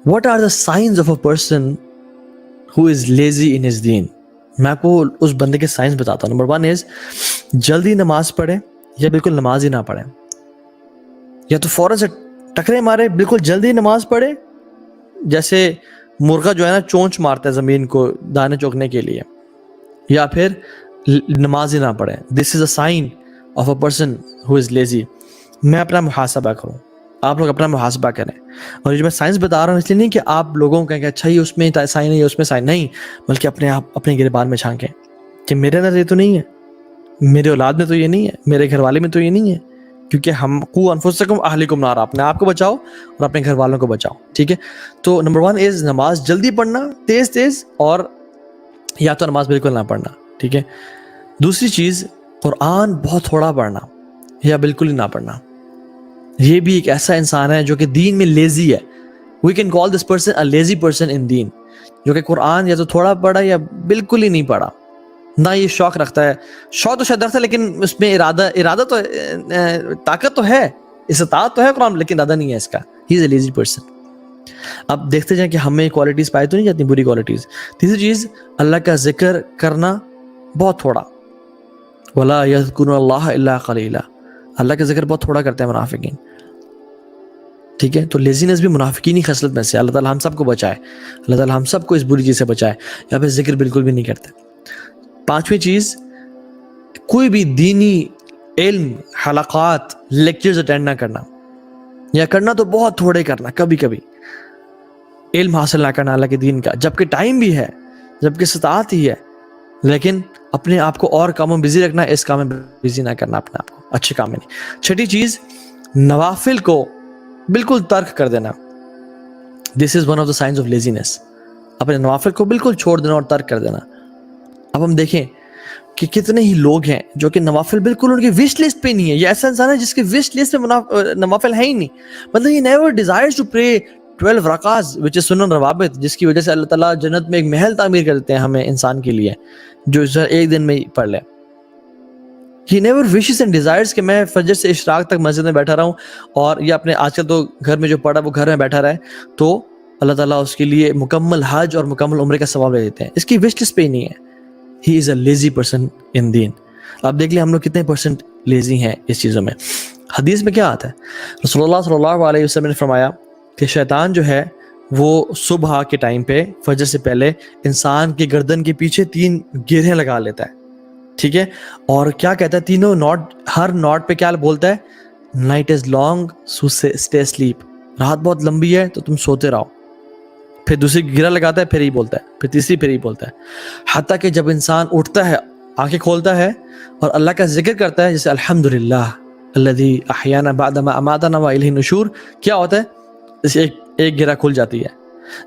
What are the signs of a person who is lazy in his deen? میں آپ کو اس بندے کے سائنس بتاتا ہوں. نمبر 1 از جلدی نماز پڑھے یا بالکل نماز ہی نہ پڑھے, یا تو فوراً سے ٹکرے مارے, بالکل جلدی نماز پڑھے جیسے مرغا جو ہے نا چونچ مارتا ہے زمین کو دانے چوکنے کے لیے, یا پھر نماز ہی نہ پڑھے. This is a sign of a person who is lazy. میں اپنا محاسبہ کروں, آپ لوگ اپنا محاسبہ کریں. اور جو میں سائنس بتا رہا ہوں اس لیے نہیں کہ آپ لوگوں کو کہیں کہ اچھا یہ اس میں سائن ہے یہ اس میں سائن نہیں, بلکہ اپنے آپ اپنے گریبان میں جھانکیں کہ میرے اندر یہ تو نہیں ہے, میرے اولاد میں تو یہ نہیں ہے, میرے گھر والے میں تو یہ نہیں ہے. کیونکہ ہم قوا انفسکم اہلکم نارا, اپنے آپ کو بچاؤ اور اپنے گھر والوں کو بچاؤ. ٹھیک ہے, تو نمبر 1 از نماز جلدی پڑھنا, تیز تیز, اور یا تو نماز بالکل نہ پڑھنا. ٹھیک ہے. دوسری چیز قرآن بہت تھوڑا پڑھنا یا بالکل ہی نہ پڑھنا. یہ بھی ایک ایسا انسان ہے جو کہ دین میں لیزی ہے. We can call this person a lazy person in دین, جو کہ قرآن یا تو تھوڑا پڑھا یا بالکل ہی نہیں پڑھا, نہ یہ شوق رکھتا ہے. شوق تو شاید رکھتا ہے لیکن اس میں ارادہ تو طاقت تو ہے, استطاعت تو ہے قرآن, لیکن ارادہ نہیں ہے اس کا. ہی از اے لیزی پرسن. اب دیکھتے جائیں کہ ہمیں کوالٹیز پائی تو نہیں جاتی, بری کوالٹیز. تیسری چیز اللہ کا ذکر کرنا بہت تھوڑا. وَلَا يَذْكُرُونَ اللَّهَ إِلَّا قَلِيلًا, اللہ کا ذکر بہت تھوڑا کرتے ہیں منافقین. ٹھیک ہے, تو لیزینس بھی منافقینی خصلت میں سے. اللہ تعالیٰ ہم سب کو بچائے, اللہ تعالیٰ ہم سب کو اس بری چیز سے بچائے. یا پھر ذکر بالکل بھی نہیں کرتے. 5ویں چیز, کوئی بھی دینی علم, حلقات, لیکچرز اٹینڈ نہ کرنا, یا کرنا تو بہت تھوڑے کرنا, کبھی کبھی علم حاصل نہ کرنا اللہ کے دین کا, جبکہ ٹائم بھی ہے, جبکہ استطاعت ہی ہے, لیکن اپنے آپ کو اور کاموں میں بزی رکھنا, اس کام میں بزی نہ کرنا اپنے آپ کو, اچھے کام میں نہیں. 6ٹھی چیز, نوافل کو بالکل ترک کر دینا. This is one of the signs of laziness. اپنے نوافل کو بالکل چھوڑ دینا اور ترک کر دینا. اب ہم دیکھیں کہ کتنے ہی لوگ ہیں جو کہ نوافل بالکل ان کی وش لسٹ پہ نہیں ہے. یہ ایسا انسان ہے جس کی وش لسٹ پہ نوافل ہے ہی نہیں. مطلب he never desires to pray 12 رکعات which is سنن روابط, جس کی وجہ سے اللہ تعالیٰ جنت میں ایک محل تعمیر کر دیتے ہیں ہمیں, انسان کے لیے, جو ایک دن میں پڑھ لے. He never wishes and desires کہ میں فجر سے اشراق تک مسجد میں بیٹھا رہا ہوں, اور یہ اپنے آج کل تو گھر میں جو پڑھا وہ گھر میں بیٹھا رہے, تو اللہ تعالیٰ اس کے لیے مکمل حج اور مکمل عمرے کا ثواب دے دیتے ہیں. اس کی وش لسٹ پہ ہی نہیں ہے. He is a lazy person in دین. اب دیکھ لیں ہم لوگ کتنے پرسنٹ لیزی ہیں اس چیزوں میں. حدیث میں کیا آتا ہے, رسول اللہ صلی اللہ علیہ وسلم نے فرمایا کہ شیطان جو ہے وہ صبح کے ٹائم پہ فجر سے پہلے انسان کی گردن کے پیچھے 3 گرہیں لگا لیتا ہے. ٹھیک ہے, اور کیا کہتا ہے, تینوں نوٹ, ہر نوٹ پہ کیا بولتا ہے, night is long so stay asleep, رات بہت لمبی ہے تو تم سوتے رہو. پھر دوسری گرہ لگاتا ہے, پھر ہی بولتا ہے, پھر تیسری, پھر ہی بولتا ہے. حتیٰ کہ جب انسان اٹھتا ہے, آنکھیں کھولتا ہے اور اللہ کا ذکر کرتا ہے, جیسے الحمدللہ الذی احیانا بعد ما اماتنا والیہ النشور, کیا ہوتا ہے, جیسے ایک گرہ کھل جاتی ہے.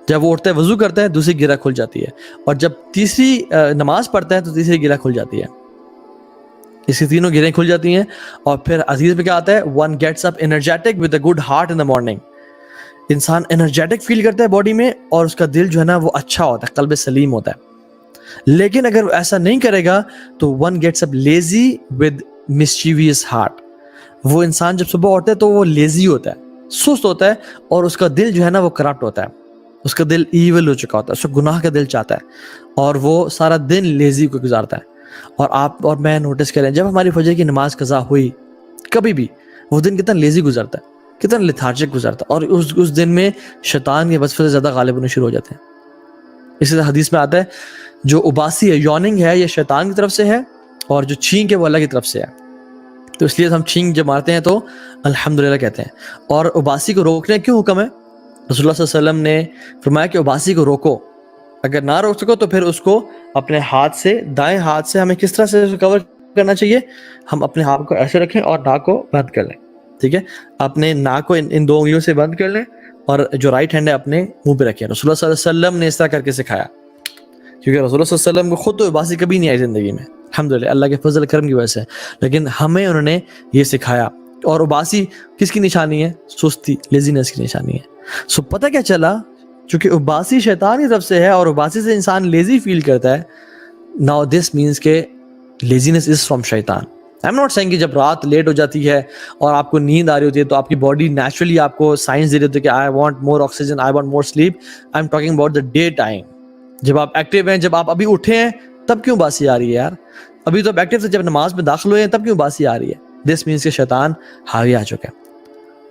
جب وہ اٹھتا ہے وضو کرتا ہے, دوسری گرہ کھل جاتی ہے, اور جب تیسری نماز پڑھتا ہے تو تیسری گرہ کھل جاتی ہے. اس کی تینوں گرہیں کھل جاتی ہیں. اور پھر حدیث میں کیا آتا ہے, one gets up energetic with a good heart in the morning. انسان انرجیٹک فیل کرتا ہے باڈی میں, اور اس کا دل جو ہے نا وہ اچھا ہوتا ہے, قلب سلیم ہوتا ہے. لیکن اگر ایسا نہیں کرے گا تو one gets up lazy with mischievous heart. وہ انسان جب صبح اٹھتا ہے تو وہ لیزی ہوتا ہے, سست ہوتا ہے, اور اس کا دل جو ہے نا وہ کرپٹ ہوتا ہے, اس کا دل ایول ہو چکا ہوتا ہے, اس کو گناہ کا دل چاہتا ہے, اور وہ سارا دن لیزی کو گزارتا ہے. اور آپ اور میں نوٹس کریں, جب ہماری فجر کی نماز قضا ہوئی کبھی بھی, وہ دن کتنا لیزی گزرتا ہے, کتنا لیتھارجک گزرتا ہے, اور اس دن میں شیطان کے وصفے سے زیادہ غالب ہونے شروع ہو جاتے ہیں. اسی طرح حدیث میں آتا ہے جو اباسی ہے, یوننگ ہے, یہ شیطان کی طرف سے ہے, اور جو چھینک ہے وہ اللہ کی طرف سے ہے. تو اس لیے ہم چھینک جب مارتے ہیں تو الحمدللہ کہتے ہیں. اور اباسی کو روکنے کیوں حکم ہے, رسول اللہ صلی اللہ علیہ وسلم نے فرمایا کہ اباسی کو روکو, اگر نہ روک سکو تو پھر اس کو اپنے ہاتھ سے, دائیں ہاتھ سے ہمیں کس طرح سے کور کرنا چاہیے, ہم اپنے ہاتھ کو ایسے رکھیں اور ناک کو بند کر لیں. ٹھیک ہے, اپنے ناک کو ان 2 انگلیوں سے بند کر لیں, اور جو رائٹ ہینڈ ہے اپنے منہ پہ رکھیں. رسول اللہ صلی اللہ علیہ وسلم نے اس طرح کر کے سکھایا, کیونکہ رسول اللہ صلی اللہ علیہ وسلم کو خود تو اباسی کبھی نہیں آئی زندگی میں, الحمدللہ اللہ کے فضل کرم کی وجہ سے, لیکن ہمیں انہوں نے یہ سکھایا. اور اباسی کس کی نشانی ہے, سستی, لیزینس کی نشانی ہے. سو پتہ کیا چلا, چونکہ اباسی شیطان کی طرف سے ہے اور اباسی سے انسان لیزی فیل کرتا ہے. ناؤ دس مینس کہ لیزینس از فرام شیطان. I'm not saying کہ جب رات لیٹ ہو جاتی ہے اور آپ کو نیند آ رہی ہوتی ہے تو آپ کی باڈی نیچرلی آپ کو سائنس دے رہی ہوتی ہے کہ I want more oxygen, I want more slip. I am talking about the day time, جب آپ ایکٹیو ہیں, جب آپ ابھی اٹھے ہیں, تب کیوں باسی آ رہی ہے یار؟ ابھی تو آپ ایکٹیو تھے, جب نماز میں داخل ہوئے ہیں تب کیوں باسی آ رہی ہے؟ دس مینس کہ شیطان حاوی آ چکا ہے.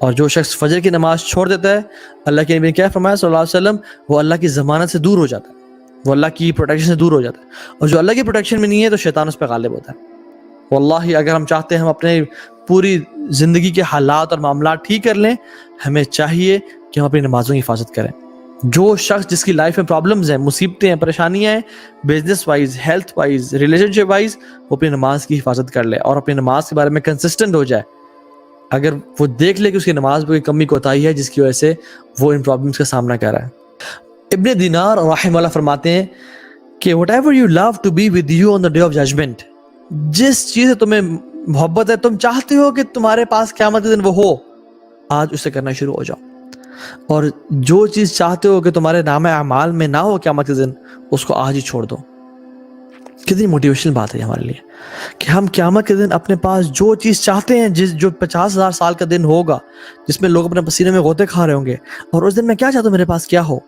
اور جو شخص فجر کی نماز چھوڑ دیتا ہے, اللہ کے نبی نے کیا فرمایا صلی اللہ علیہ وسلم, وہ اللہ کی ضمانت سے دور ہو جاتا ہے, وہ اللہ کی پروٹیکشن سے دور ہو جاتا ہے. اور جو اللہ کی پروٹیکشن میں نہیں ہے تو شیطان اس پہ غالب ہوتا ہے. واللہ اگر ہم چاہتے ہیں ہم اپنے پوری زندگی کے حالات اور معاملات ٹھیک کر لیں, ہمیں چاہیے کہ ہم اپنی نمازوں کی حفاظت کریں. جو شخص جس کی لائف میں پرابلمز ہیں, مصیبتیں ہیں, پریشانیاں ہیں, business wise, health wise, relationship wise, وہ اپنی نماز کی حفاظت کر لے اور اپنی نماز کے بارے میں کنسسٹنٹ ہو جائے. اگر وہ دیکھ لے کہ اس کی نماز میں کوئی کمی کوتاہی ہے جس کی وجہ سے وہ ان پرابلمز کا سامنا کر رہا ہے. ابن دینار رحمہ اللہ فرماتے ہیں کہ whatever you love to be with you on the day of judgment, جس چیز سے تمہیں محبت ہے, تم چاہتے ہو کہ تمہارے پاس قیامت کے دن وہ ہو, آج اسے کرنا شروع ہو جاؤ. اور جو چیز چاہتے ہو کہ تمہارے نام اعمال میں نہ ہو قیامت کے دن, اس کو آج ہی چھوڑ دو. کتنی موٹیویشنل بات ہے ہمارے لیے کہ ہم قیامت کے دن اپنے پاس جو چیز چاہتے ہیں, جو 50,000 سال کا دن ہوگا جس میں لوگ اپنے پسینے میں غوطے کھا رہے ہوں گے, اور اس دن میں کیا چاہتا ہوں میرے پاس کیا ہو,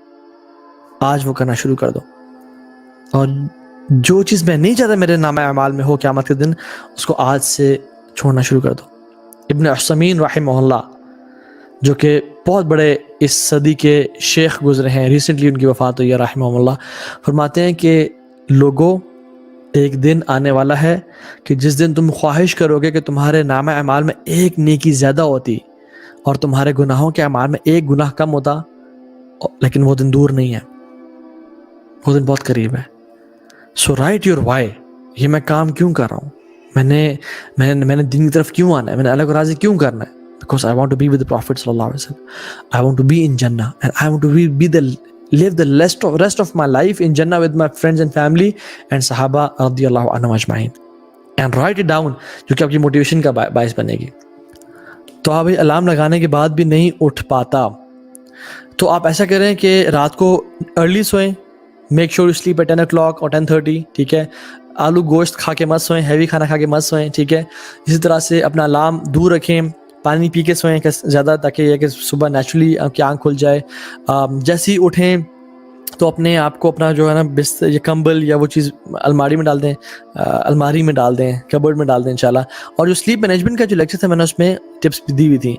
آج وہ کرنا شروع کر دو. اور جو چیز میں نہیں چاہتا میرے نام اعمال میں ہو قیامت کے دن, اس کو آج سے چھوڑنا شروع کر دو. ابن عثیمین رحمہ اللہ, جو کہ بہت بڑے اس صدی کے شیخ گزرے ہیں, ریسنٹلی ان کی وفات ہوئی ہے رحمہ اللہ, فرماتے ہیں کہ لوگوں, ایک دن آنے والا ہے کہ جس دن تم خواہش کرو گے کہ تمہارے نام اعمال میں ایک نیکی زیادہ ہوتی اور تمہارے گناہوں کے اعمال میں ایک گناہ کم ہوتا, لیکن وہ دن دور نہیں ہے, وہ دن بہت قریب ہے. سو رائٹ یور وائی, یہ میں کام کیوں کر رہا ہوں, میں نے دین کی طرف کیوں آنا ہے, میں نے اللہ کو راضی کیوں کرنا ہے. Because I want to be with the Prophet sallallahu alaihi wasallam. I want to be in Jannah, and I want to live the rest of my life in Jannah with my friends and family and Sahaba radiyallahu anhum ajma'in. And write it down, جو کہ آپ کی motivation کا باعث بنے گی. تو آپ الارم لگانے کے بعد بھی نہیں اٹھ پاتا, تو آپ ایسا کریں کہ رات کو ارلی سوئیں. Make sure you sleep at 10 o'clock اور 10:30, ٹھیک ہے. آلو گوشت کھا کے مت سوئیں, ہیوی کھانا کھا کے مت سوئیں, ٹھیک ہے. اسی طرح سے اپنا الارم دور رکھیں, پانی پی کے سوئیں زیادہ, تاکہ یہ کہ صبح نیچرلی آپ کی آنکھ کھل جائے. جیسے ہی اٹھیں تو اپنے آپ کو اپنا جو ہے نا بستر یا کمبل یا وہ چیز الماری میں ڈال دیں, کبرڈ میں ڈال دیں انشاءاللہ. اور جو سلیپ مینجمنٹ کا جو لیکچر تھا میں نے اس میں ٹپس بھی دی ہوئی تھی.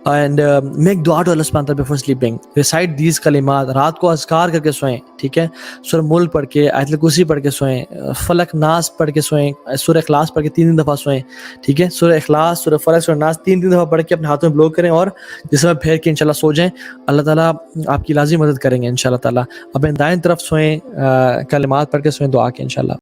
اینڈ میک دعا ٹو اللہ سبحانہ وتعالی بیفور سلیپنگ, ریسائٹ دیز کلمات, رات کو اذکار کر کے سوئیں, ٹھیک ہے. سورہ ملک پڑھ کے, آیت الکرسی پڑھ کے سوئیں, فلق ناس پڑھ کے سوئیں, سورہ اخلاص پڑھ کے 3 دفعہ سوئیں, ٹھیک ہے. سورہ اخلاص, سورہ فلق, سورہ ناس 3 دفعہ پڑھ کے اپنے ہاتھوں میں بلو کریں اور جس میں پھیر کے انشاءاللہ سو جائیں. اللہ تعالیٰ آپ کی لازم مدد کریں گے انشاءاللہ تعالیٰ. اپنے دائیں طرف سوئیں, کلمات پڑھ کے سوئیں, دعا کے انشاءاللہ.